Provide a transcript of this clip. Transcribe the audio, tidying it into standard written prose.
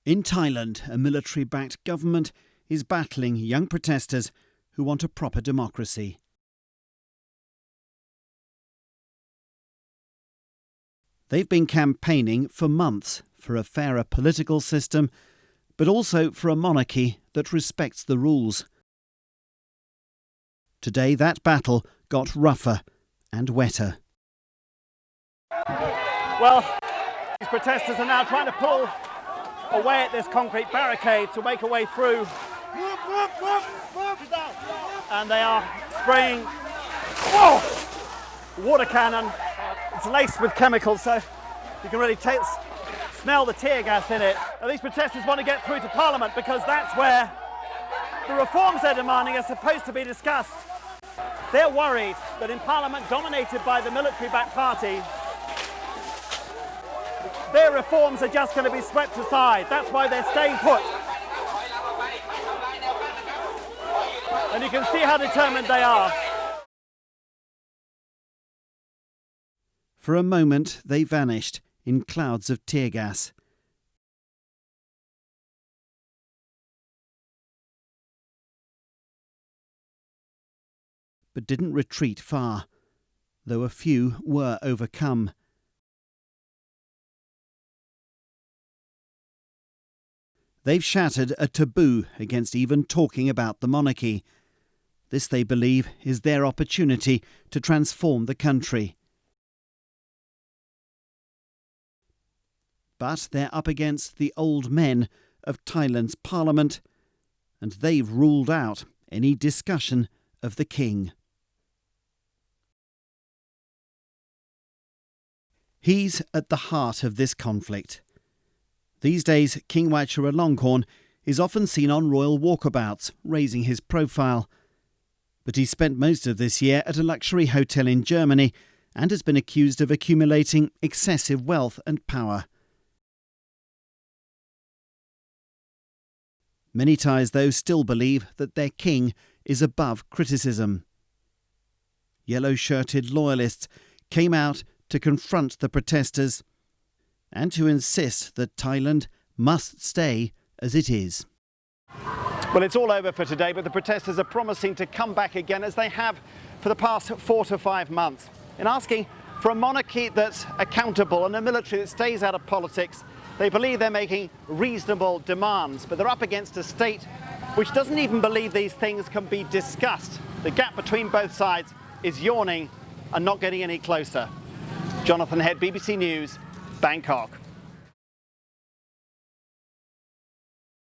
In Thailand, a military-backed government is battling young protesters who want a proper democracy. They've been campaigning for months for a fairer political system, but also for a monarchy that respects the rules. Today, that battle got rougher and wetter. Well, these protesters are now trying to pull away at this concrete barricade to make a way through. And they are spraying water cannon. It's laced with chemicals, so you can really smell the tear gas in it. Now, these protesters want to get through to Parliament because that's where the reforms they're demanding are supposed to be discussed. They're worried that in Parliament dominated by the military-backed party, their reforms are just going to be swept aside. That's why they're staying put. And you can see how determined they are. For a moment, they vanished in clouds of tear gas. But didn't retreat far, though a few were overcome. They've shattered a taboo against even talking about the monarchy. This, they believe, is their opportunity to transform the country. But they're up against the old men of Thailand's parliament, and they've ruled out any discussion of the king. He's at the heart of this conflict. These days, King Vajiralongkorn is often seen on royal walkabouts, raising his profile. But he spent most of this year at a luxury hotel in Germany and has been accused of accumulating excessive wealth and power. Many Thais, though, still believe that their king is above criticism. Yellow-shirted loyalists came out to confront the protesters and to insist that Thailand must stay as it is. Well, it's all over for today, but the protesters are promising to come back again, as they have for the past 4 to 5 months, in asking for a monarchy that's accountable and a military that stays out of politics. They believe they're making reasonable demands, but they're up against a state which doesn't even believe these things can be discussed. The gap between both sides is yawning and not getting any closer. Jonathan Head, BBC News, Bangkok.